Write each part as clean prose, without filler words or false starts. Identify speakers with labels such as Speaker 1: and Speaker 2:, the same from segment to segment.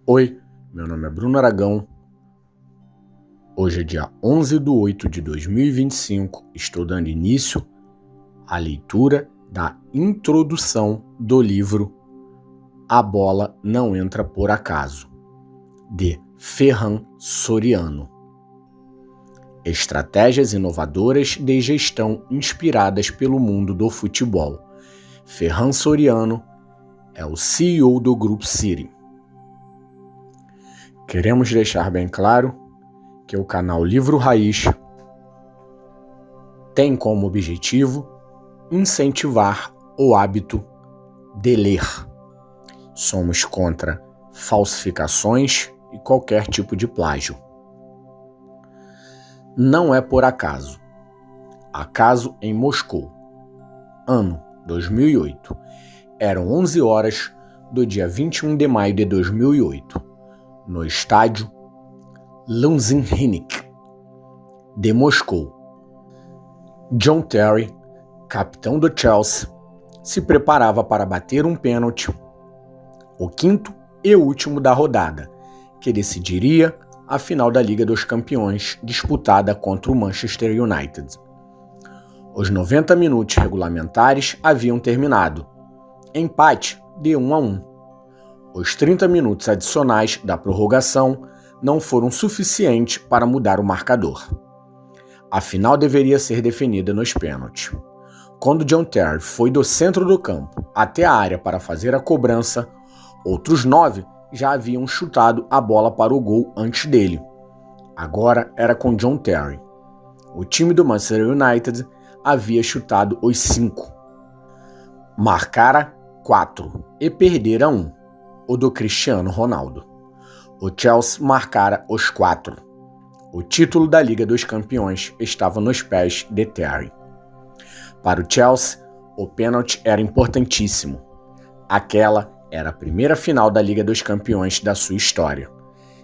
Speaker 1: Oi, meu nome é Bruno Aragão. Hoje é dia 11/8/2025. Estou dando início à leitura da introdução do livro A Bola Não Entra Por Acaso, de Ferran Soriano. Estratégias inovadoras de gestão inspiradas pelo mundo do futebol. Ferran Soriano é o CEO do Grupo City. Queremos deixar bem claro que o canal Livro Raiz tem como objetivo incentivar o hábito de ler. Somos contra falsificações e qualquer tipo de plágio. Não é por acaso. Acaso em Moscou. Ano 2008. Eram 11 horas do dia 21 de maio de 2008, no estádio Luzhniki de Moscou. John Terry, capitão do Chelsea, se preparava para bater um pênalti, o quinto e último da rodada, que decidiria a final da Liga dos Campeões disputada contra o Manchester United. Os 90 minutos regulamentares haviam terminado, empate de 1-1. Os 30 minutos adicionais da prorrogação não foram suficientes para mudar o marcador. A final deveria ser definida nos pênaltis. Quando John Terry foi do centro do campo até a área para fazer a cobrança, outros 9 já haviam chutado a bola para o gol antes dele. Agora era com John Terry. O time do Manchester United havia chutado os 5. Marcara 4 e perdera 1, o do Cristiano Ronaldo. O Chelsea marcara os 4. O título da Liga dos Campeões estava nos pés de Terry. Para o Chelsea, o pênalti era importantíssimo. Aquela era a primeira final da Liga dos Campeões da sua história.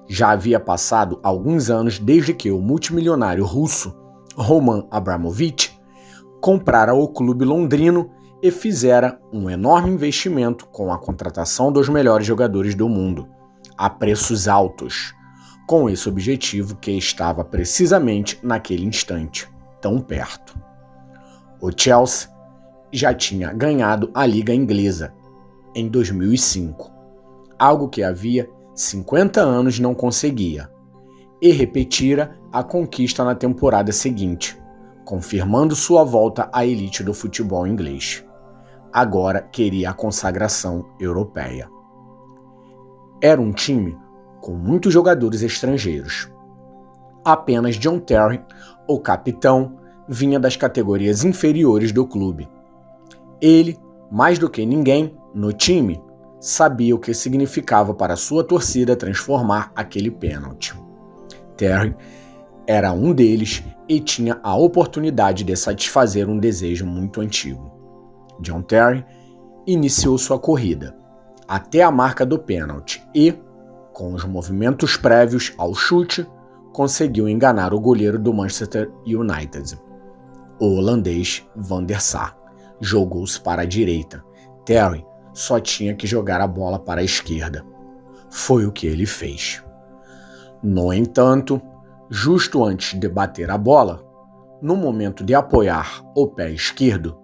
Speaker 1: Já havia passado alguns anos desde que o multimilionário russo Roman Abramovich comprara o clube londrino e fizera um enorme investimento com a contratação dos melhores jogadores do mundo, a preços altos, com esse objetivo que estava precisamente naquele instante, tão perto. O Chelsea já tinha ganhado a Liga Inglesa em 2005, algo que havia 50 anos não conseguia, e repetira a conquista na temporada seguinte, confirmando sua volta à elite do futebol inglês. Agora queria a consagração europeia. Era um time com muitos jogadores estrangeiros. Apenas John Terry, o capitão, vinha das categorias inferiores do clube. Ele, mais do que ninguém no time, sabia o que significava para sua torcida transformar aquele pênalti. Terry era um deles e tinha a oportunidade de satisfazer um desejo muito antigo. John Terry iniciou sua corrida até a marca do pênalti e, com os movimentos prévios ao chute, conseguiu enganar o goleiro do Manchester United. O holandês Van der Sar jogou-se para a direita. Terry só tinha que jogar a bola para a esquerda. Foi o que ele fez. No entanto, justo antes de bater a bola, no momento de apoiar o pé esquerdo,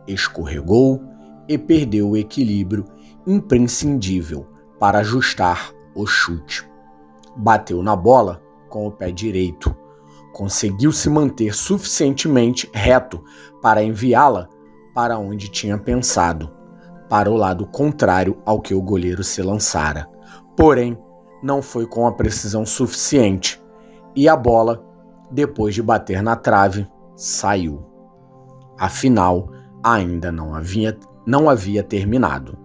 Speaker 1: escorregou e perdeu o equilíbrio imprescindível para ajustar o chute. Bateu na bola com o pé direito. Conseguiu se manter suficientemente reto para enviá-la para onde tinha pensado, para o lado contrário ao que o goleiro se lançara. Porém, não foi com a precisão suficiente e a bola, depois de bater na trave, saiu. Afinal, ainda não havia terminado.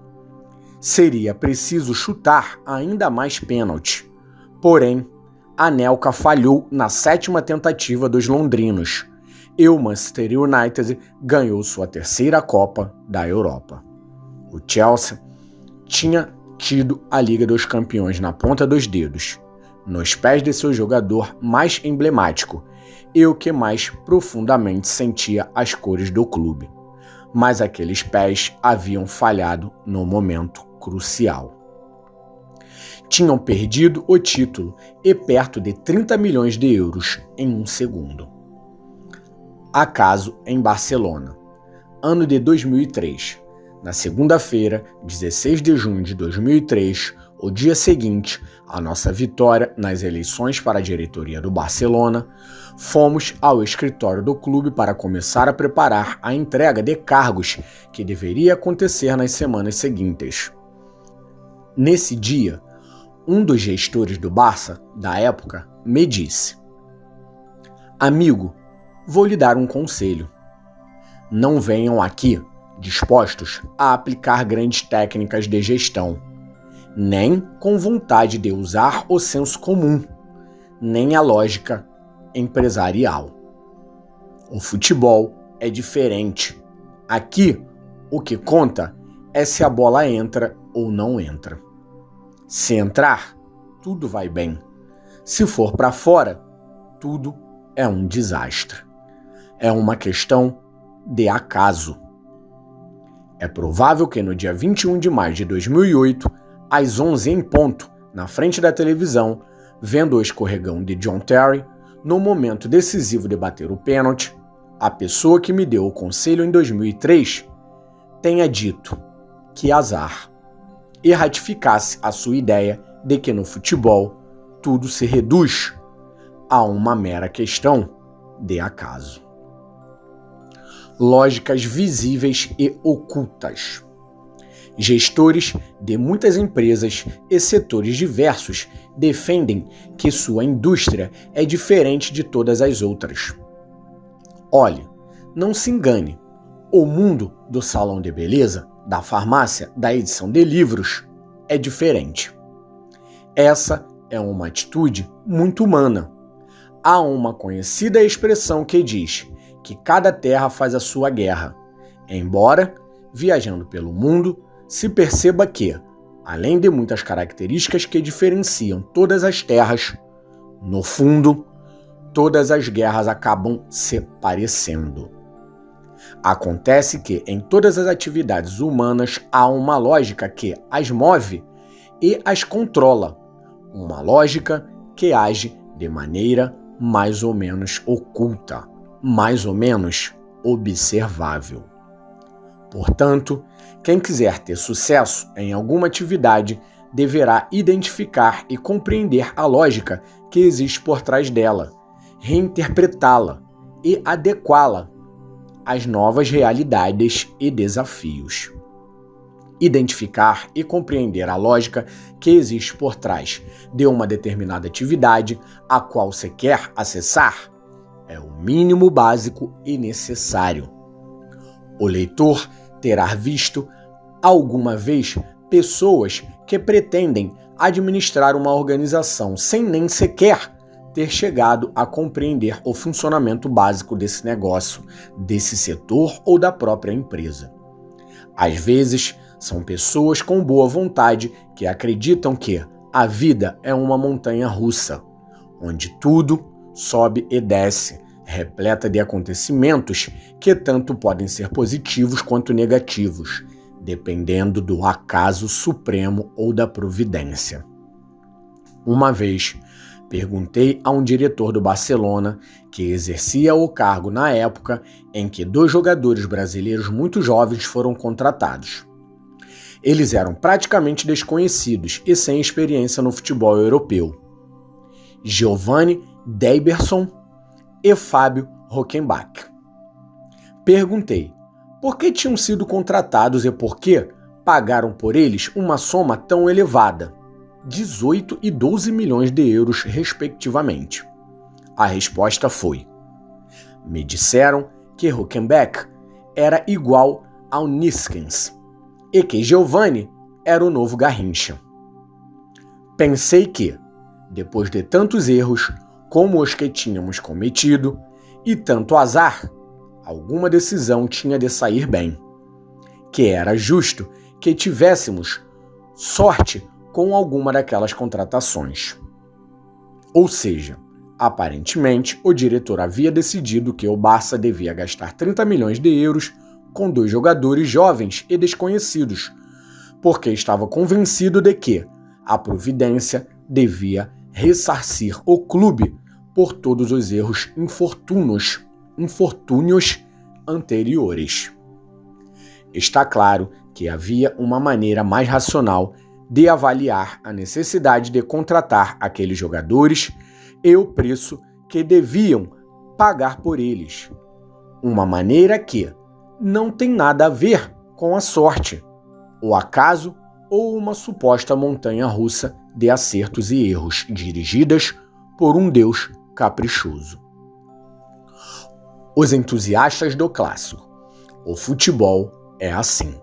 Speaker 1: Seria preciso chutar ainda mais pênalti. Porém, Anelka falhou na 7ª tentativa dos londrinos e o Manchester United ganhou sua 3ª Copa da Europa. O Chelsea tinha tido a Liga dos Campeões na ponta dos dedos, nos pés de seu jogador mais emblemático e o que mais profundamente sentia as cores do clube. Mas aqueles pés haviam falhado no momento crucial. tinham perdido o título e perto de 30 milhões de euros em um segundo. Acaso em Barcelona, ano de 2003. Na segunda-feira, 16 de junho de 2003, o dia seguinte à nossa vitória nas eleições para a diretoria do Barcelona, fomos ao escritório do clube para começar a preparar a entrega de cargos que deveria acontecer nas semanas seguintes. Nesse dia, um dos gestores do Barça, da época, me disse: "Amigo, vou lhe dar um conselho. Não venham aqui dispostos a aplicar grandes técnicas de gestão, nem com vontade de usar o senso comum, nem a lógica empresarial. O futebol é diferente. Aqui, o que conta é se a bola entra ou não entra. Se entrar, tudo vai bem. Se for para fora, tudo é um desastre. É uma questão de acaso. É provável que no dia 21 de maio de 2008, às 11 em ponto, na frente da televisão, vendo o escorregão de John Terry, no momento decisivo de bater o pênalti, a pessoa que me deu o conselho em 2003 tenha dito que azar, e ratificasse a sua ideia de que no futebol tudo se reduz a uma mera questão de acaso. Lógicas visíveis e ocultas. Gestores de muitas empresas e setores diversos defendem que sua indústria é diferente de todas as outras. Olhe, não se engane, o mundo do salão de beleza, da farmácia, da edição de livros é diferente. Essa é uma atitude muito humana. Há uma conhecida expressão que diz que cada terra faz a sua guerra, embora, viajando pelo mundo, se perceba que, além de muitas características que diferenciam todas as terras, no fundo, todas as guerras acabam se parecendo. Acontece que em todas as atividades humanas há uma lógica que as move e as controla, uma lógica que age de maneira mais ou menos oculta, mais ou menos observável. Portanto, quem quiser ter sucesso em alguma atividade deverá identificar e compreender a lógica que existe por trás dela, reinterpretá-la e adequá-la às novas realidades e desafios. Identificar e compreender a lógica que existe por trás de uma determinada atividade a qual se quer acessar é o mínimo básico e necessário. O leitor terá visto alguma vez pessoas que pretendem administrar uma organização sem nem sequer ter chegado a compreender o funcionamento básico desse negócio, desse setor ou da própria empresa. Às vezes, são pessoas com boa vontade que acreditam que a vida é uma montanha russa, onde tudo sobe e desce, repleta de acontecimentos que tanto podem ser positivos quanto negativos, dependendo do acaso supremo ou da providência. Uma vez, perguntei a um diretor do Barcelona que exercia o cargo na época em que 2 jogadores brasileiros muito jovens foram contratados. Eles eram praticamente desconhecidos e sem experiência no futebol europeu: Giovanni Deiberson e Fábio Rockenbach. Perguntei por que tinham sido contratados e por que pagaram por eles uma soma tão elevada, 18 e 12 milhões de euros respectivamente. A resposta foi: me disseram que Rockenbach era igual ao Niskens e que Giovanni era o novo Garrincha. Pensei que, depois de tantos erros como os que tínhamos cometido e tanto azar, alguma decisão tinha de sair bem, que era justo que tivéssemos sorte com alguma daquelas contratações. Ou seja, aparentemente o diretor havia decidido que o Barça devia gastar 30 milhões de euros com 2 jogadores jovens e desconhecidos, porque estava convencido de que, a providência devia ressarcir o clube por todos os erros infortúnios anteriores. Está claro que havia uma maneira mais racional de avaliar a necessidade de contratar aqueles jogadores e o preço que deviam pagar por eles. Uma maneira que não tem nada a ver com a sorte, o acaso ou uma suposta montanha-russa de acertos e erros dirigidas por um Deus caprichoso. Os entusiastas do clássico. O futebol é assim.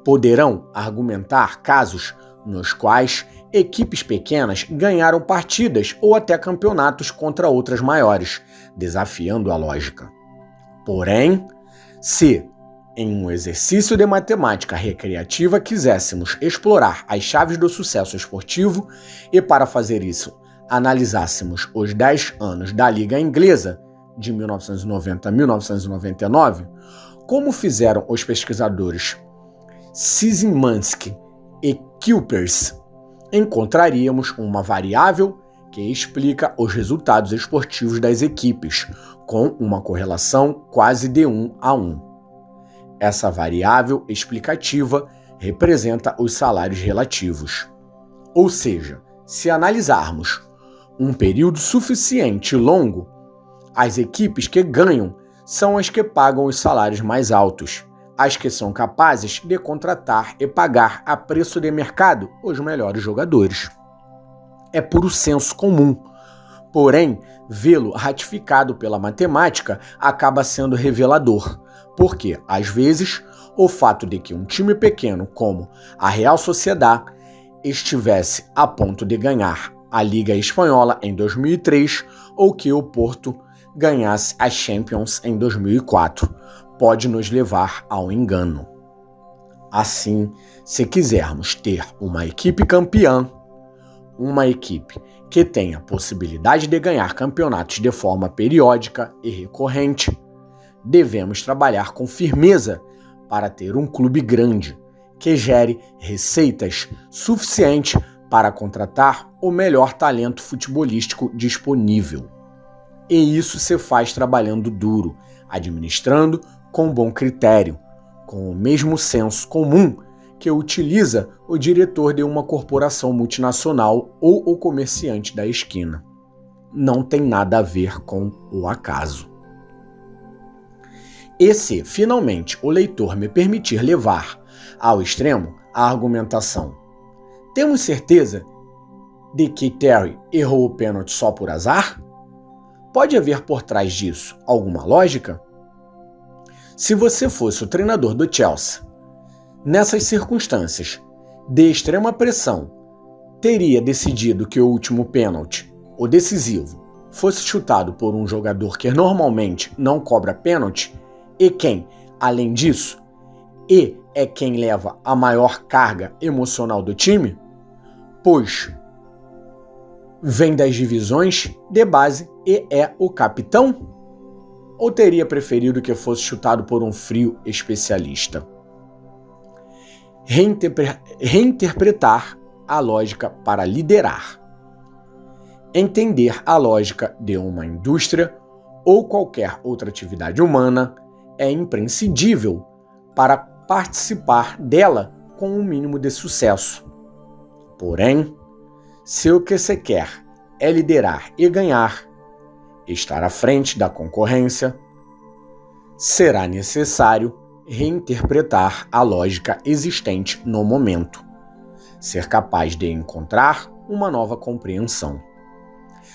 Speaker 1: Poderão argumentar casos nos quais equipes pequenas ganharam partidas ou até campeonatos contra outras maiores, desafiando a lógica. Porém, se em um exercício de matemática recreativa quiséssemos explorar as chaves do sucesso esportivo e para fazer isso analisássemos os 10 anos da Liga Inglesa, de 1990 a 1999, como fizeram os pesquisadores Szymanski e Kuipers, encontraríamos uma variável que explica os resultados esportivos das equipes, com uma correlação quase de 1 a 1. Essa variável explicativa representa os salários relativos. Ou seja, se analisarmos um período suficiente longo, as equipes que ganham são as que pagam os salários mais altos, as que são capazes de contratar e pagar a preço de mercado os melhores jogadores. É puro senso comum, porém, vê-lo ratificado pela matemática acaba sendo revelador, porque, às vezes, o fato de que um time pequeno como a Real Sociedad estivesse a ponto de ganhar a Liga Espanhola em 2003 ou que o Porto ganhasse a Champions em 2004, pode nos levar ao engano. Assim, se quisermos ter uma equipe campeã, uma equipe que tenha possibilidade de ganhar campeonatos de forma periódica e recorrente, devemos trabalhar com firmeza para ter um clube grande, que gere receitas suficientes para contratar o melhor talento futebolístico disponível. E isso se faz trabalhando duro, administrando com bom critério, com o mesmo senso comum que utiliza o diretor de uma corporação multinacional ou o comerciante da esquina. Não tem nada a ver com o acaso. E se, finalmente, o leitor me permitir levar ao extremo a argumentação, temos certeza de que Terry errou o pênalti só por azar? Pode haver por trás disso alguma lógica? Se você fosse o treinador do Chelsea, nessas circunstâncias de extrema pressão, teria decidido que o último pênalti, o decisivo, fosse chutado por um jogador que normalmente não cobra pênalti e quem, além disso, é quem leva a maior carga emocional do time, pois vem das divisões de base e é o capitão? Ou teria preferido que fosse chutado por um frio especialista? Reinterpretar a lógica para liderar. Entender a lógica de uma indústria ou qualquer outra atividade humana é imprescindível para participar dela com um mínimo de sucesso. Porém, se o que se quer é liderar e ganhar, estar à frente da concorrência, será necessário reinterpretar a lógica existente no momento, ser capaz de encontrar uma nova compreensão.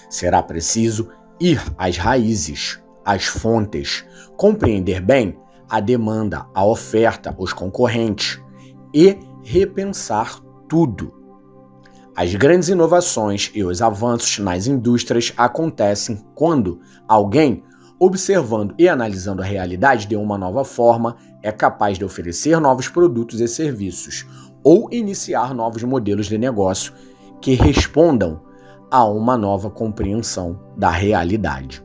Speaker 1: Será preciso ir às raízes, às fontes, compreender bem a demanda, a oferta, os concorrentes e repensar tudo. As grandes inovações e os avanços nas indústrias acontecem quando alguém, observando e analisando a realidade de uma nova forma, é capaz de oferecer novos produtos e serviços ou iniciar novos modelos de negócio que respondam a uma nova compreensão da realidade.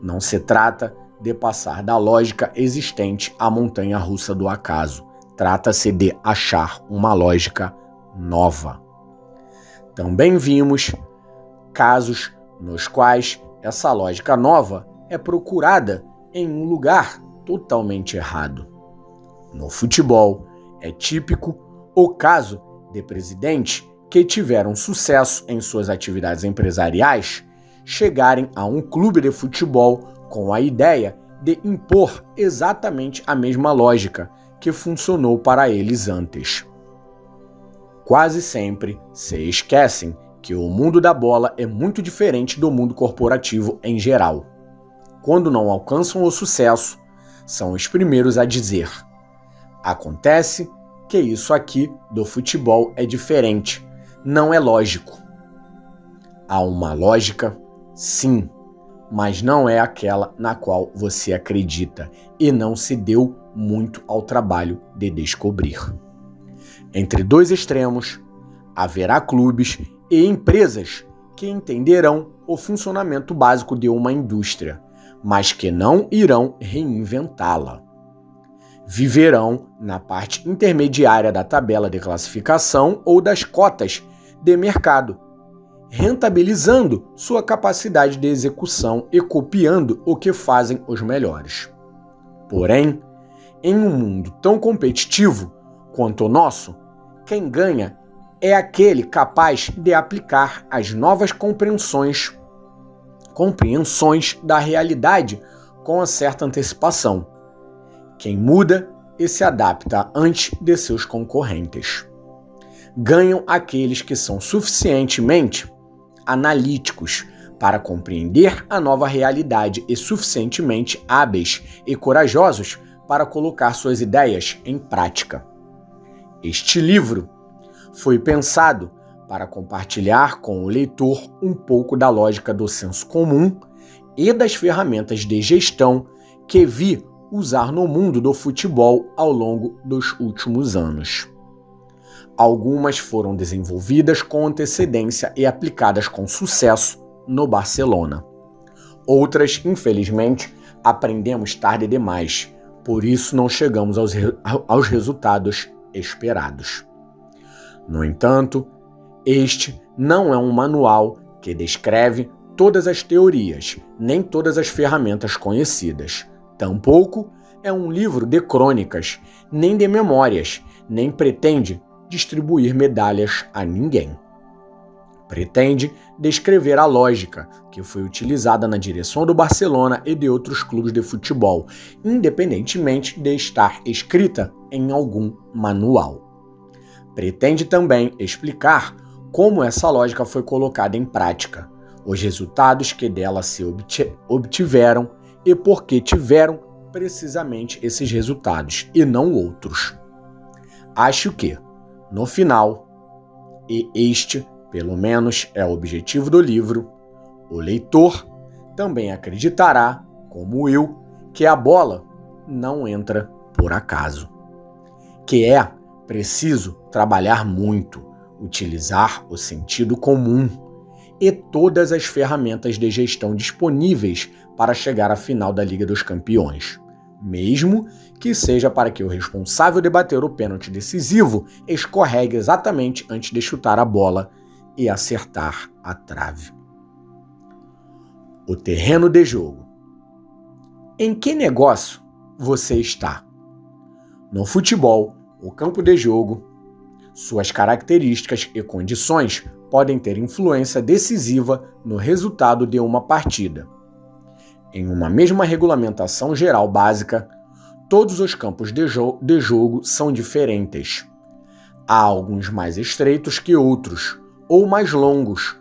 Speaker 1: Não se trata de passar da lógica existente à montanha-russa do acaso. Trata-se de achar uma lógica nova. Também vimos casos nos quais essa lógica nova é procurada em um lugar totalmente errado. No futebol, é típico o caso de presidentes que tiveram sucesso em suas atividades empresariais chegarem a um clube de futebol com a ideia de impor exatamente a mesma lógica que funcionou para eles antes. Quase sempre se esquecem que o mundo da bola é muito diferente do mundo corporativo em geral. Quando não alcançam o sucesso, são os primeiros a dizer: acontece que isso aqui do futebol é diferente, não é lógico. Há uma lógica, sim, mas não é aquela na qual você acredita e não se deu muito ao trabalho de descobrir. Entre dois extremos, haverá clubes e empresas que entenderão o funcionamento básico de uma indústria, mas que não irão reinventá-la. Viverão na parte intermediária da tabela de classificação ou das cotas de mercado, rentabilizando sua capacidade de execução e copiando o que fazem os melhores. Porém, em um mundo tão competitivo quanto o nosso, quem ganha é aquele capaz de aplicar as novas compreensões da realidade com uma certa antecipação. Quem muda e se adapta antes de seus concorrentes. Ganham aqueles que são suficientemente analíticos para compreender a nova realidade e suficientemente hábeis e corajosos para colocar suas ideias em prática. Este livro foi pensado para compartilhar com o leitor um pouco da lógica do senso comum e das ferramentas de gestão que vi usar no mundo do futebol ao longo dos últimos anos. Algumas foram desenvolvidas com antecedência e aplicadas com sucesso no Barcelona. Outras, infelizmente, aprendemos tarde demais, por isso não chegamos aos resultados esperados. No entanto, este não é um manual que descreve todas as teorias, nem todas as ferramentas conhecidas. Tampouco é um livro de crônicas, nem de memórias, nem pretende distribuir medalhas a ninguém. Pretende descrever a lógica que foi utilizada na direção do Barcelona e de outros clubes de futebol, independentemente de estar escrita em algum manual. Pretende também explicar como essa lógica foi colocada em prática, os resultados que dela se obtiveram e por que tiveram precisamente esses resultados e não outros. Acho que, no final, e este, pelo menos, é o objetivo do livro, o leitor também acreditará, como eu, que a bola não entra por acaso. Que é preciso trabalhar muito, utilizar o sentido comum e todas as ferramentas de gestão disponíveis para chegar à final da Liga dos Campeões, mesmo que seja para que o responsável de bater o pênalti decisivo escorregue exatamente antes de chutar a bola e acertar a trave. O terreno de jogo. Em que negócio você está? No futebol, o campo de jogo, suas características e condições podem ter influência decisiva no resultado de uma partida. Em uma mesma regulamentação geral básica, todos os campos de jogo são diferentes. Há alguns mais estreitos que outros, ou mais longos,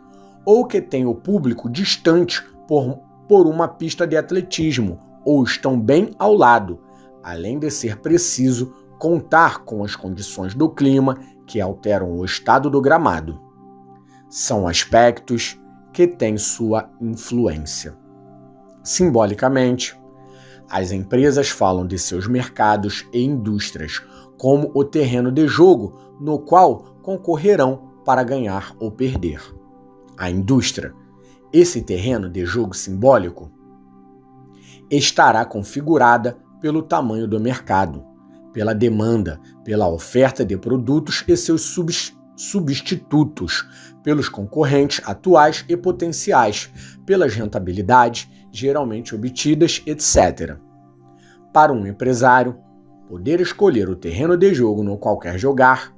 Speaker 1: ou que têm o público distante por uma pista de atletismo, ou estão bem ao lado, além de ser preciso contar com as condições do clima que alteram o estado do gramado. São aspectos que têm sua influência. Simbolicamente, as empresas falam de seus mercados e indústrias como o terreno de jogo no qual concorrerão para ganhar ou perder. A indústria, esse terreno de jogo simbólico, estará configurada pelo tamanho do mercado, pela demanda, pela oferta de produtos e seus substitutos pelos concorrentes atuais e potenciais, pelas rentabilidades geralmente obtidas, etc. Para um empresário, poder escolher o terreno de jogo no qual quer jogar,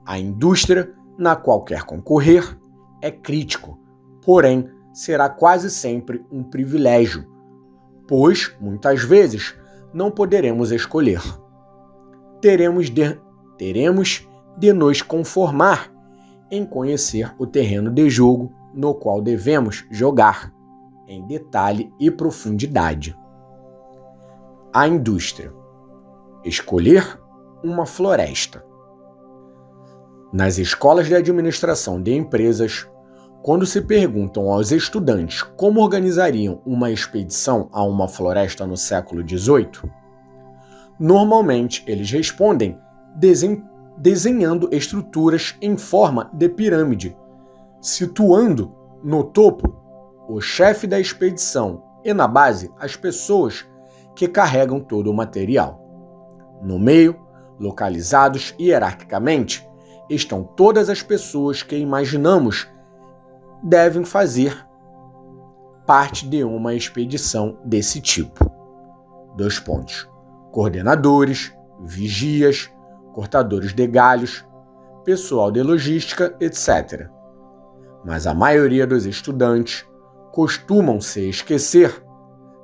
Speaker 1: a indústria na qual quer concorrer, é crítico, porém será quase sempre um privilégio, pois, muitas vezes, não poderemos escolher. Teremos de nos conformar em conhecer o terreno de jogo no qual devemos jogar, em detalhe e profundidade. A indústria. Escolher uma floresta. Nas escolas de administração de empresas, quando se perguntam aos estudantes como organizariam uma expedição a uma floresta no século XVIII, normalmente eles respondem desenhando estruturas em forma de pirâmide, situando no topo o chefe da expedição e na base as pessoas que carregam todo o material. No meio, localizados hierarquicamente, estão todas as pessoas que imaginamos devem fazer parte de uma expedição desse tipo. 2 pontos. Coordenadores, vigias, cortadores de galhos, pessoal de logística, etc. Mas a maioria dos estudantes costumam se esquecer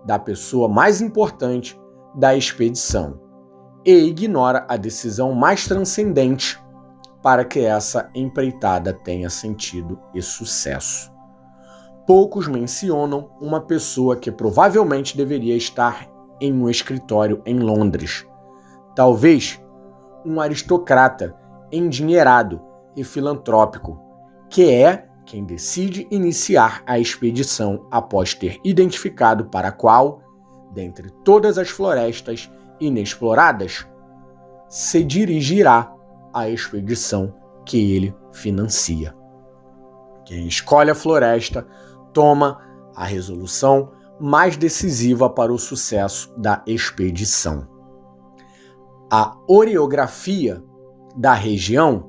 Speaker 1: da pessoa mais importante da expedição e ignora a decisão mais transcendente para que essa empreitada tenha sentido e sucesso. Poucos mencionam uma pessoa que provavelmente deveria estar em um escritório em Londres. Talvez um aristocrata endinheirado e filantrópico, que é quem decide iniciar a expedição após ter identificado para qual, dentre todas as florestas inexploradas, se dirigirá a expedição que ele financia. Quem escolhe a floresta toma a resolução mais decisiva para o sucesso da expedição. A orografia da região,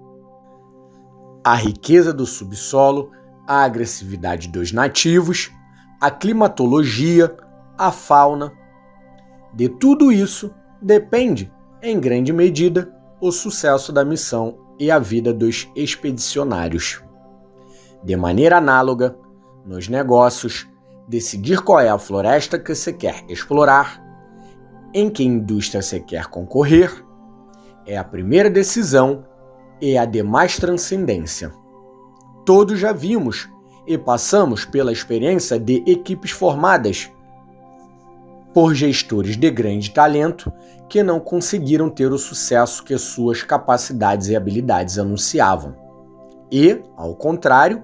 Speaker 1: a riqueza do subsolo, a agressividade dos nativos, a climatologia, a fauna. De tudo isso depende, em grande medida, o sucesso da missão e a vida dos expedicionários. De maneira análoga, nos negócios, decidir qual é a floresta que se quer explorar, em que indústria se quer concorrer, é a primeira decisão e a de mais transcendência. Todos já vimos e passamos pela experiência de equipes formadas por gestores de grande talento que não conseguiram ter o sucesso que suas capacidades e habilidades anunciavam. E, ao contrário,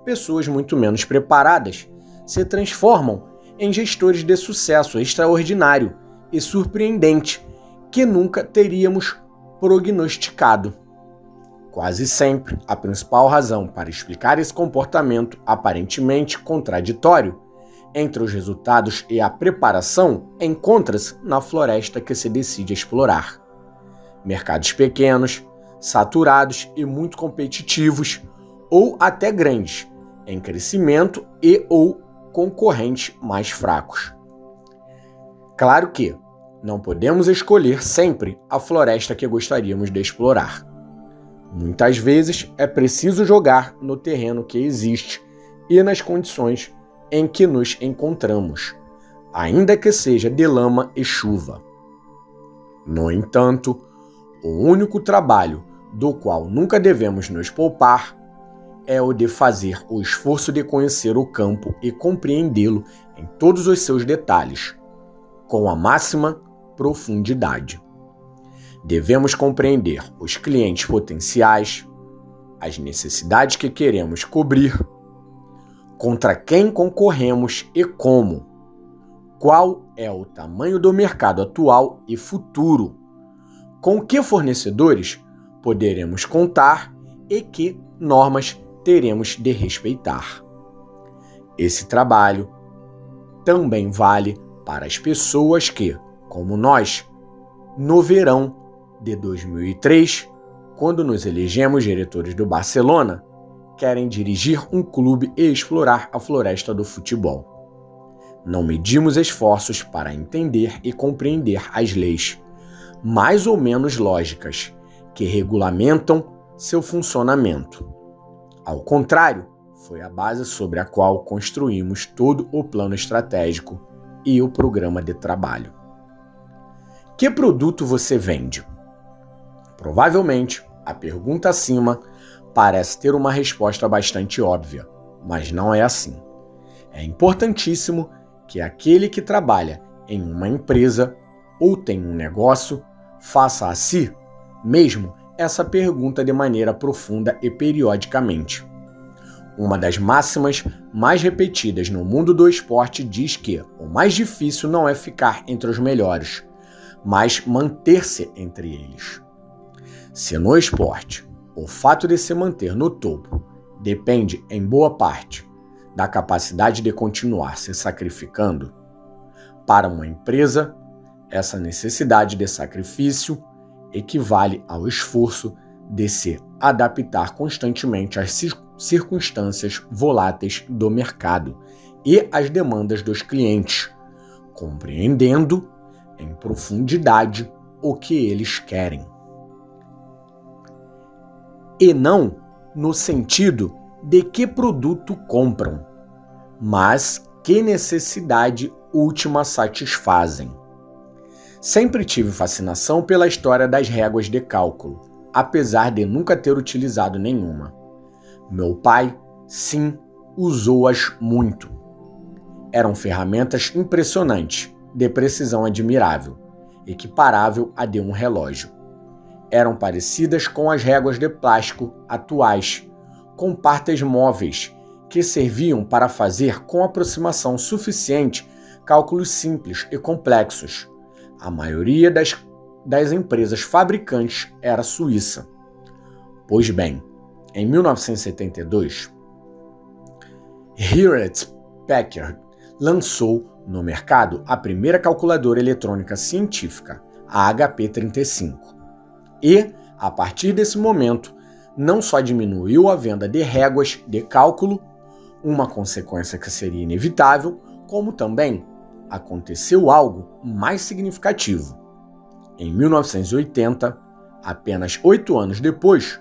Speaker 1: pessoas muito menos preparadas se transformam em gestores de sucesso extraordinário e surpreendente que nunca teríamos prognosticado. Quase sempre, a principal razão para explicar esse comportamento aparentemente contraditório entre os resultados e a preparação encontra-se na floresta que se decide explorar. Mercados pequenos, saturados e muito competitivos, ou até grandes, em crescimento e ou concorrentes mais fracos. Claro que não podemos escolher sempre a floresta que gostaríamos de explorar. Muitas vezes é preciso jogar no terreno que existe e nas condições em que nos encontramos, ainda que seja de lama e chuva. No entanto, o único trabalho do qual nunca devemos nos poupar é o de fazer o esforço de conhecer o campo e compreendê-lo em todos os seus detalhes, com a máxima profundidade. Devemos compreender os clientes potenciais, as necessidades que queremos cobrir, contra quem concorremos e como, qual é o tamanho do mercado atual e futuro, com que fornecedores poderemos contar e que normas teremos de respeitar. Esse trabalho também vale para as pessoas que, como nós, no verão de 2003, quando nos elegemos diretores do Barcelona, querem dirigir um clube e explorar a floresta do futebol. Não medimos esforços para entender e compreender as leis, mais ou menos lógicas, que regulamentam seu funcionamento. Ao contrário, foi a base sobre a qual construímos todo o plano estratégico e o programa de trabalho. Que produto você vende? Provavelmente, a pergunta acima parece ter uma resposta bastante óbvia, mas não é assim. É importantíssimo que aquele que trabalha em uma empresa ou tem um negócio faça a si mesmo essa pergunta de maneira profunda e periodicamente. Uma das máximas mais repetidas no mundo do esporte diz que o mais difícil não é ficar entre os melhores, mas manter-se entre eles. Se no esporte o fato de se manter no topo depende, em boa parte, da capacidade de continuar se sacrificando, para uma empresa, essa necessidade de sacrifício equivale ao esforço de se adaptar constantemente às circunstâncias voláteis do mercado e às demandas dos clientes, compreendendo em profundidade o que eles querem. E não no sentido de que produto compram, mas que necessidade última satisfazem. Sempre tive fascinação pela história das réguas de cálculo, apesar de nunca ter utilizado nenhuma. Meu pai, sim, usou-as muito. Eram ferramentas impressionantes, de precisão admirável, equiparável à de um relógio. Eram parecidas com as réguas de plástico atuais, com partes móveis, que serviam para fazer com aproximação suficiente cálculos simples e complexos. A maioria das empresas fabricantes era suíça. Pois bem, em 1972, Hewlett-Packard lançou no mercado a primeira calculadora eletrônica científica, a HP-35. E, a partir desse momento, não só diminuiu a venda de réguas de cálculo, uma consequência que seria inevitável, como também aconteceu algo mais significativo. Em 1980, apenas 8 anos depois,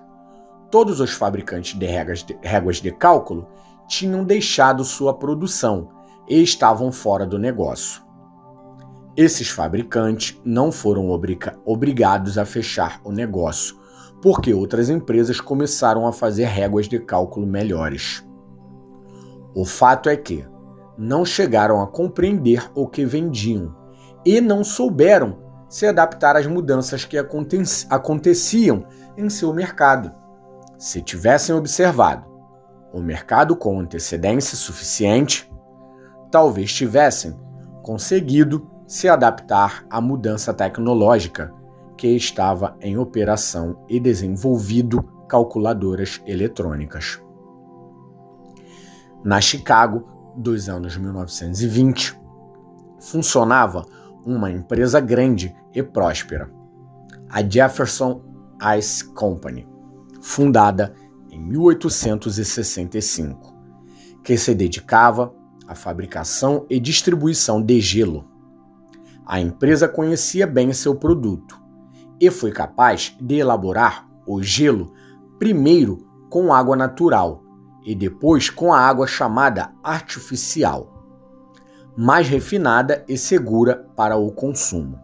Speaker 1: todos os fabricantes de réguas de cálculo tinham deixado sua produção e estavam fora do negócio. Esses fabricantes não foram obrigados a fechar o negócio, porque outras empresas começaram a fazer réguas de cálculo melhores. O fato é que não chegaram a compreender o que vendiam e não souberam se adaptar às mudanças que aconteciam em seu mercado. Se tivessem observado o mercado com antecedência suficiente, talvez tivessem conseguido se adaptar à mudança tecnológica que estava em operação e desenvolvido calculadoras eletrônicas. Na Chicago, dos anos 1920, funcionava uma empresa grande e próspera, a Jefferson Ice Company, fundada em 1865, que se dedicava à fabricação e distribuição de gelo. A empresa conhecia bem seu produto e foi capaz de elaborar o gelo primeiro com água natural e depois com a água chamada artificial, mais refinada e segura para o consumo.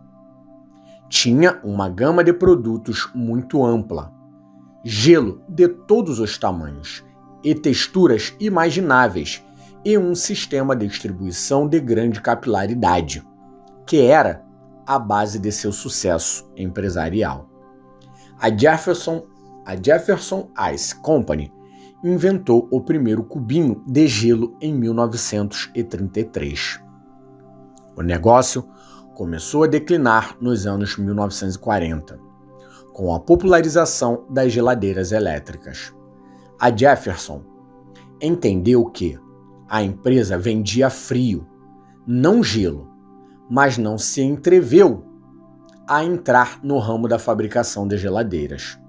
Speaker 1: Tinha uma gama de produtos muito ampla, gelo de todos os tamanhos e texturas imagináveis e um sistema de distribuição de grande capilaridade, que era a base de seu sucesso empresarial. A Jefferson Ice Company inventou o primeiro cubinho de gelo em 1933. O negócio começou a declinar nos anos 1940, com a popularização das geladeiras elétricas. A Jefferson entendeu que a empresa vendia frio, não gelo, mas não se atreveu a entrar no ramo da fabricação de geladeiras.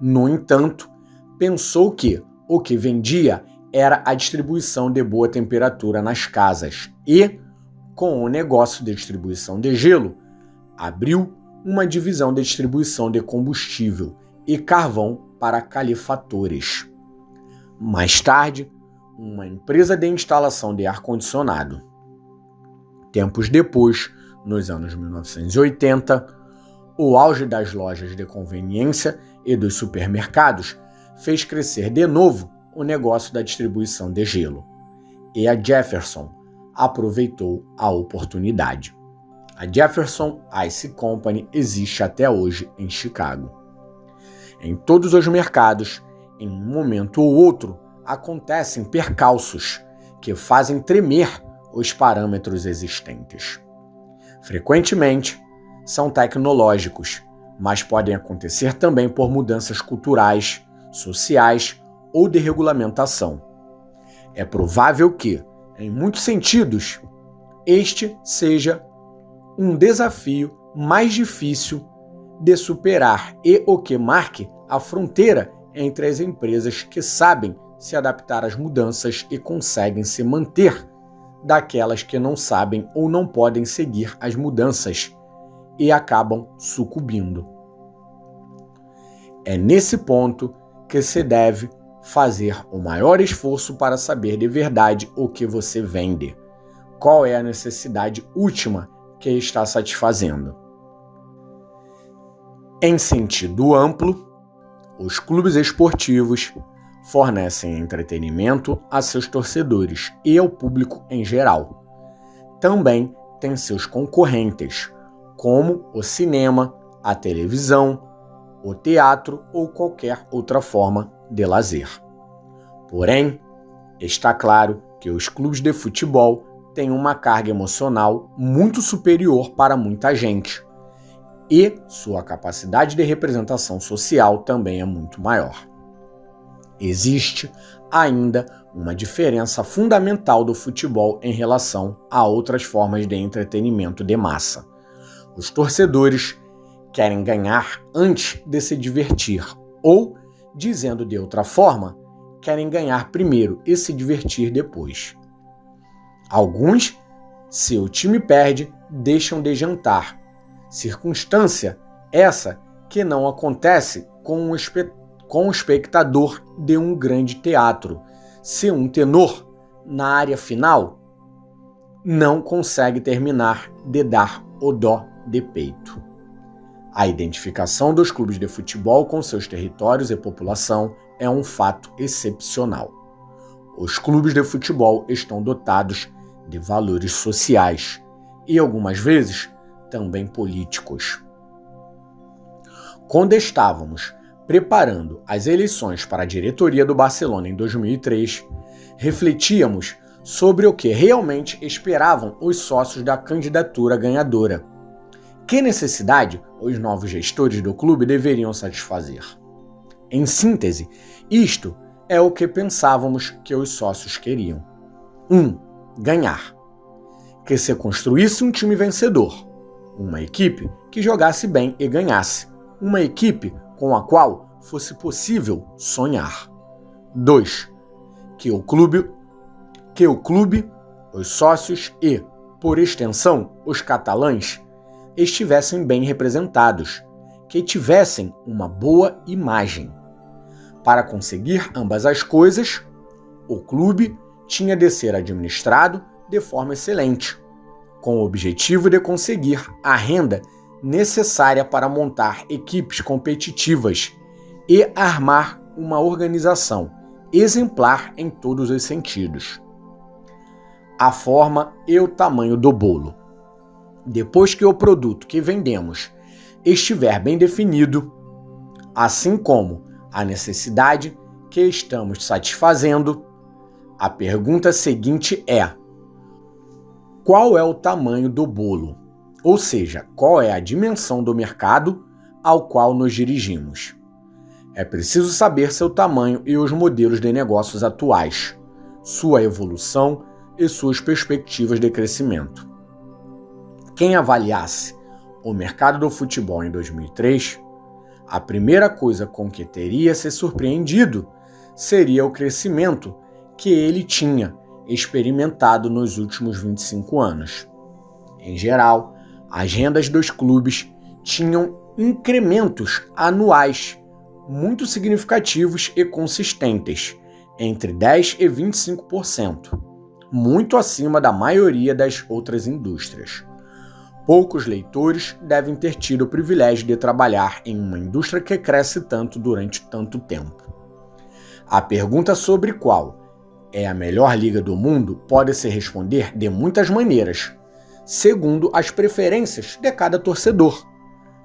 Speaker 1: No entanto, pensou que o que vendia era a distribuição de boa temperatura nas casas e, com o negócio de distribuição de gelo, abriu uma divisão de distribuição de combustível e carvão para calefatores. Mais tarde, uma empresa de instalação de ar-condicionado. Tempos depois, nos anos 1980, o auge das lojas de conveniência e dos supermercados fez crescer de novo o negócio da distribuição de gelo. E a Jefferson aproveitou a oportunidade. A Jefferson Ice Company existe até hoje em Chicago. Em todos os mercados, em um momento ou outro, acontecem percalços que fazem tremer os parâmetros existentes. Frequentemente, são tecnológicos, mas podem acontecer também por mudanças culturais, sociais ou de regulamentação. É provável que, em muitos sentidos, este seja um desafio mais difícil de superar e o que marque a fronteira entre as empresas que sabem se adaptar às mudanças e conseguem se manter daquelas que não sabem ou não podem seguir as mudanças e acabam sucumbindo. É nesse ponto que se deve fazer o maior esforço para saber de verdade o que você vende. Qual é a necessidade última que está satisfazendo? Em sentido amplo, os clubes esportivos fornecem entretenimento a seus torcedores e ao público em geral. Também têm seus concorrentes, como o cinema, a televisão, o teatro ou qualquer outra forma de lazer. Porém, está claro que os clubes de futebol têm uma carga emocional muito superior para muita gente, e sua capacidade de representação social também é muito maior. Existe ainda uma diferença fundamental do futebol em relação a outras formas de entretenimento de massa. Os torcedores querem ganhar antes de se divertir, ou, dizendo de outra forma, querem ganhar primeiro e se divertir depois. Alguns, se o time perde, deixam de jantar. Circunstância essa que não acontece com o espectador de um grande teatro, se um tenor, na área final, não consegue terminar de dar o dó de peito. A identificação dos clubes de futebol com seus territórios e população é um fato excepcional. Os clubes de futebol estão dotados de valores sociais e, algumas vezes, também políticos. Quando estávamos preparando as eleições para a diretoria do Barcelona em 2003, refletíamos sobre o que realmente esperavam os sócios da candidatura ganhadora. Que necessidade os novos gestores do clube deveriam satisfazer? Em síntese, isto é o que pensávamos que os sócios queriam. 1. Ganhar. Que se construísse um time vencedor. Uma equipe que jogasse bem e ganhasse. Uma equipe com a qual fosse possível sonhar. 2. Que o clube, os sócios e, por extensão, os catalães, estivessem bem representados, que tivessem uma boa imagem. Para conseguir ambas as coisas, o clube tinha de ser administrado de forma excelente, com o objetivo de conseguir a renda necessária para montar equipes competitivas e armar uma organização exemplar em todos os sentidos. A forma e o tamanho do bolo. Depois que o produto que vendemos estiver bem definido, assim como a necessidade que estamos satisfazendo, a pergunta seguinte é: qual é o tamanho do bolo? Ou seja, qual é a dimensão do mercado ao qual nos dirigimos? É preciso saber seu tamanho e os modelos de negócios atuais, sua evolução e suas perspectivas de crescimento. Quem avaliasse o mercado do futebol em 2003 a primeira coisa com que teria se surpreendido seria o crescimento que ele tinha experimentado nos últimos 25 anos. Em geral, as rendas dos clubes tinham incrementos anuais muito significativos e consistentes, entre 10% e 25%, muito acima da maioria das outras indústrias. Poucos leitores devem ter tido o privilégio de trabalhar em uma indústria que cresce tanto durante tanto tempo. A pergunta sobre qual é a melhor liga do mundo pode se responder de muitas maneiras, segundo as preferências de cada torcedor.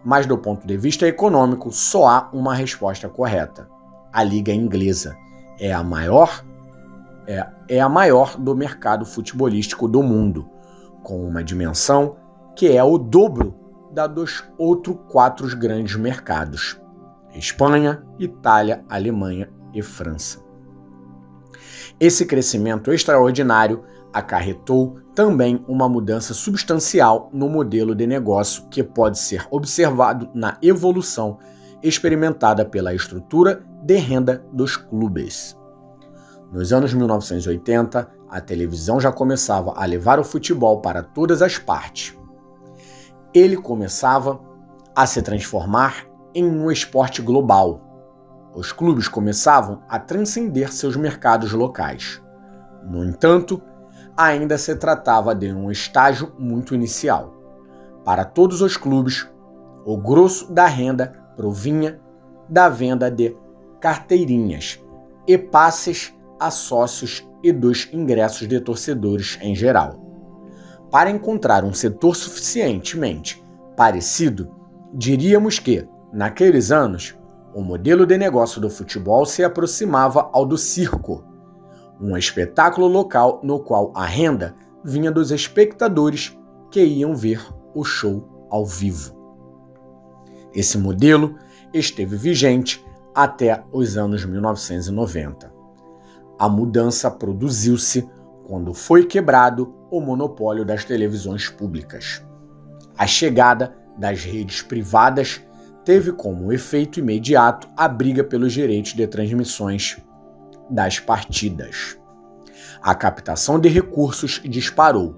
Speaker 1: Mas do ponto de vista econômico, só há uma resposta correta. A Liga Inglesa é a maior do mercado futebolístico do mundo, com uma dimensão que é o dobro da dos outros 4 grandes mercados: Espanha, Itália, Alemanha e França. Esse crescimento extraordinário acarretou também uma mudança substancial no modelo de negócio que pode ser observado na evolução experimentada pela estrutura de renda dos clubes. Nos anos 1980, a televisão já começava a levar o futebol para todas as partes. Ele começava a se transformar em um esporte global. Os clubes começavam a transcender seus mercados locais. No entanto, ainda se tratava de um estágio muito inicial. Para todos os clubes, o grosso da renda provinha da venda de carteirinhas e passes a sócios e dos ingressos de torcedores em geral. Para encontrar um setor suficientemente parecido, diríamos que, naqueles anos, o modelo de negócio do futebol se aproximava ao do circo, um espetáculo local no qual a renda vinha dos espectadores que iam ver o show ao vivo. Esse modelo esteve vigente até os anos 1990. A mudança produziu-se quando foi quebrado o monopólio das televisões públicas. A chegada das redes privadas teve como efeito imediato a briga pelos direitos de transmissões das partidas. A captação de recursos disparou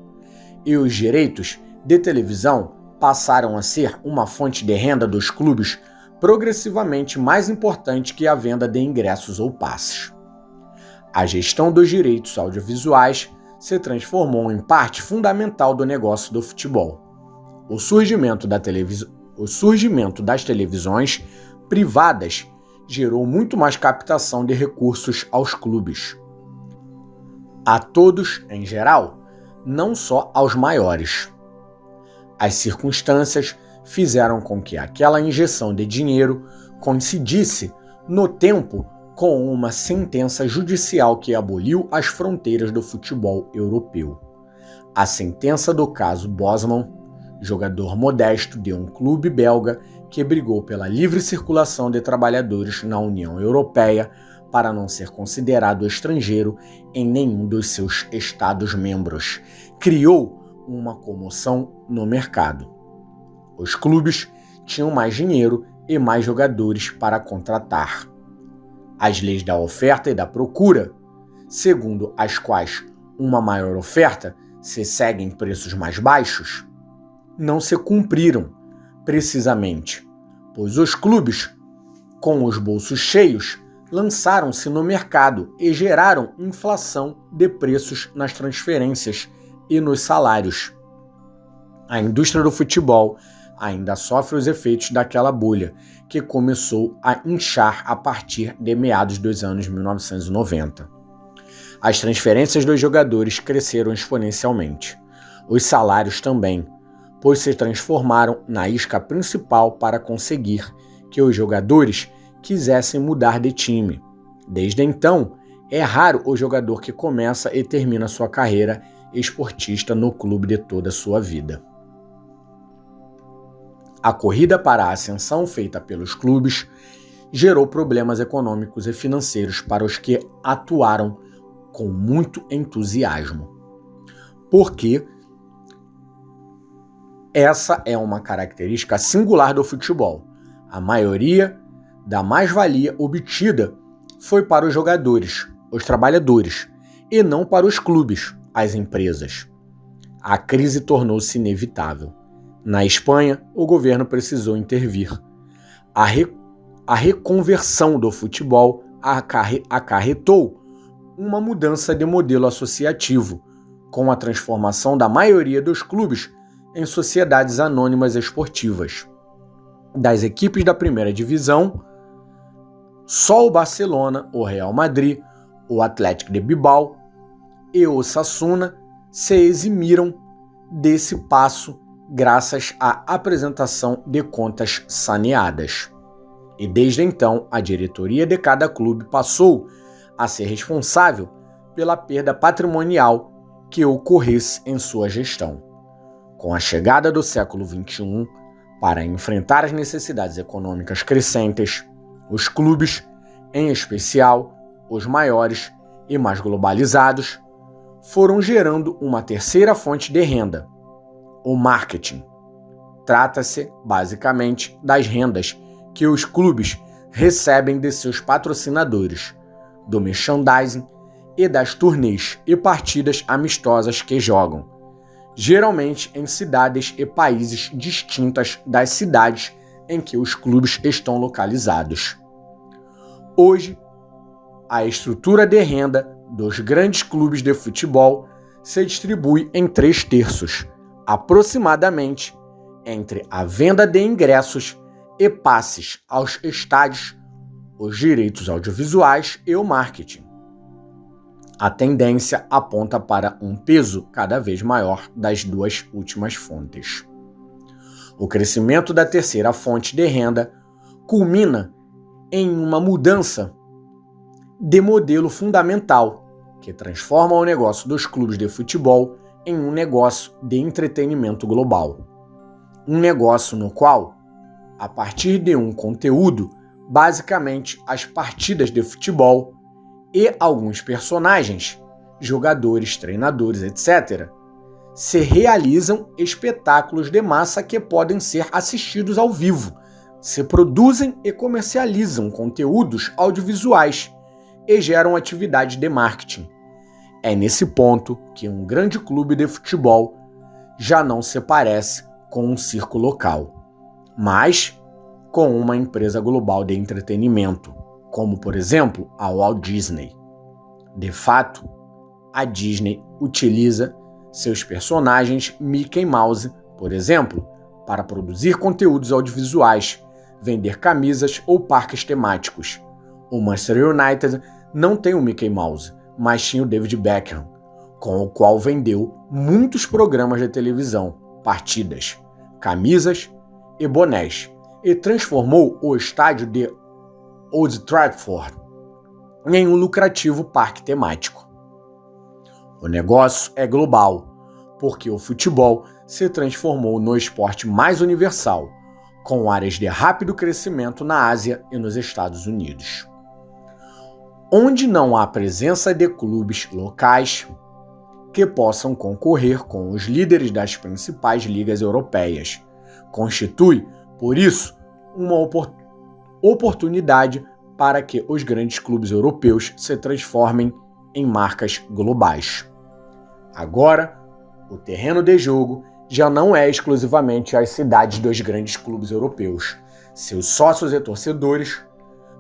Speaker 1: e os direitos de televisão passaram a ser uma fonte de renda dos clubes progressivamente mais importante que a venda de ingressos ou passes. A gestão dos direitos audiovisuais se transformou em parte fundamental do negócio do futebol. O surgimento das televisões privadas gerou muito mais captação de recursos aos clubes. A todos, em geral, não só aos maiores. As circunstâncias fizeram com que aquela injeção de dinheiro coincidisse no tempo com uma sentença judicial que aboliu as fronteiras do futebol europeu. A sentença do caso Bosman, jogador modesto de um clube belga que brigou pela livre circulação de trabalhadores na União Europeia para não ser considerado estrangeiro em nenhum dos seus Estados-membros, criou uma comoção no mercado. Os clubes tinham mais dinheiro e mais jogadores para contratar. As leis da oferta e da procura, segundo as quais uma maior oferta se segue em preços mais baixos, não se cumpriram, precisamente, pois os clubes, com os bolsos cheios, lançaram-se no mercado e geraram inflação de preços nas transferências e nos salários. A indústria do futebol ainda sofre os efeitos daquela bolha, que começou a inchar a partir de meados dos anos 1990. As transferências dos jogadores cresceram exponencialmente. Os salários também, pois se transformaram na isca principal para conseguir que os jogadores quisessem mudar de time. Desde então, é raro o jogador que começa e termina sua carreira esportista no clube de toda a sua vida. A corrida para a ascensão feita pelos clubes gerou problemas econômicos e financeiros para os que atuaram com muito entusiasmo. Porque essa é uma característica singular do futebol. A maioria da mais-valia obtida foi para os jogadores, os trabalhadores, e não para os clubes, as empresas. A crise tornou-se inevitável. Na Espanha, o governo precisou intervir. A reconversão do futebol acarretou uma mudança de modelo associativo, com a transformação da maioria dos clubes em sociedades anônimas esportivas. Das equipes da primeira divisão, só o Barcelona, o Real Madrid, o Athletic de Bilbao e o Osasuna se eximiram desse passo graças à apresentação de contas saneadas. E desde então, a diretoria de cada clube passou a ser responsável pela perda patrimonial que ocorresse em sua gestão. Com a chegada do século XXI, para enfrentar as necessidades econômicas crescentes, os clubes, em especial os maiores e mais globalizados, foram gerando uma terceira fonte de renda, o marketing. Trata-se, basicamente, das rendas que os clubes recebem de seus patrocinadores, do merchandising e das turnês e partidas amistosas que jogam, geralmente em cidades e países distintas das cidades em que os clubes estão localizados. Hoje, a estrutura de renda dos grandes clubes de futebol se distribui em 3/3, aproximadamente, entre a venda de ingressos e passes aos estádios, os direitos audiovisuais e o marketing. A tendência aponta para um peso cada vez maior das duas últimas fontes. O crescimento da terceira fonte de renda culmina em uma mudança de modelo fundamental que transforma o negócio dos clubes de futebol em um negócio de entretenimento global. Um negócio no qual, a partir de um conteúdo, basicamente as partidas de futebol e alguns personagens, jogadores, treinadores, etc., se realizam espetáculos de massa que podem ser assistidos ao vivo, se produzem e comercializam conteúdos audiovisuais e geram atividade de marketing. É nesse ponto que um grande clube de futebol já não se parece com um circo local, mas com uma empresa global de entretenimento, como, por exemplo, a Walt Disney. De fato, a Disney utiliza seus personagens Mickey Mouse, por exemplo, para produzir conteúdos audiovisuais, vender camisas ou parques temáticos. O Manchester United não tem o Mickey Mouse, mas tinha o David Beckham, com o qual vendeu muitos programas de televisão, partidas, camisas e bonés, e transformou o estádio de Old Trafford em um lucrativo parque temático. O negócio é global, porque o futebol se transformou no esporte mais universal, com áreas de rápido crescimento na Ásia e nos Estados Unidos. Onde não há presença de clubes locais que possam concorrer com os líderes das principais ligas europeias, constitui, por isso, uma oportunidade para que os grandes clubes europeus se transformem em marcas globais. Agora, o terreno de jogo já não é exclusivamente as cidades dos grandes clubes europeus, seus sócios e torcedores,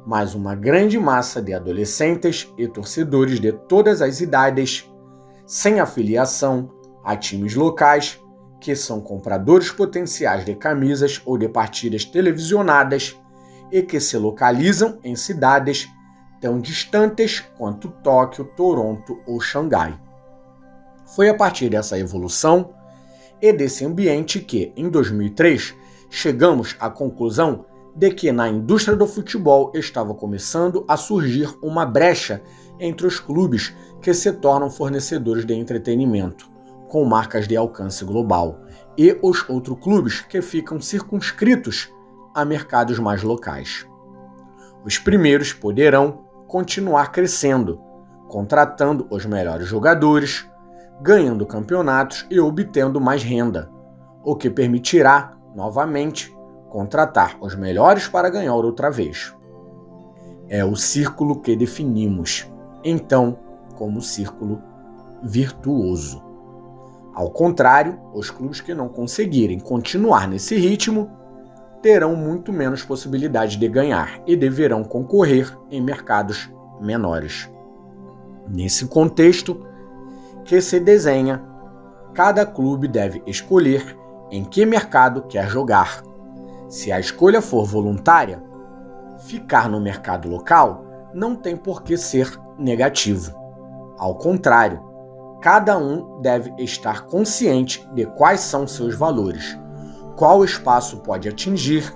Speaker 1: mas uma grande massa de adolescentes e torcedores de todas as idades, sem afiliação a times locais, que são compradores potenciais de camisas ou de partidas televisionadas e que se localizam em cidades tão distantes quanto Tóquio, Toronto ou Xangai. Foi a partir dessa evolução e desse ambiente que, em 2003, chegamos à conclusão de que na indústria do futebol estava começando a surgir uma brecha entre os clubes que se tornam fornecedores de entretenimento, com marcas de alcance global, e os outros clubes que ficam circunscritos a mercados mais locais. Os primeiros poderão continuar crescendo, contratando os melhores jogadores, ganhando campeonatos e obtendo mais renda, o que permitirá, novamente, contratar os melhores para ganhar outra vez. É o círculo que definimos, então, como círculo virtuoso. Ao contrário, os clubes que não conseguirem continuar nesse ritmo terão muito menos possibilidade de ganhar e deverão concorrer em mercados menores. Nesse contexto que se desenha, cada clube deve escolher em que mercado quer jogar. Se a escolha for voluntária, ficar no mercado local não tem por que ser negativo. Ao contrário, cada um deve estar consciente de quais são seus valores, qual espaço pode atingir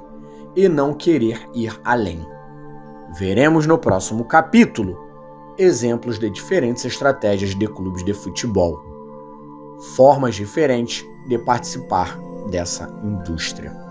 Speaker 1: e não querer ir além. Veremos no próximo capítulo exemplos de diferentes estratégias de clubes de futebol, formas diferentes de participar dessa indústria.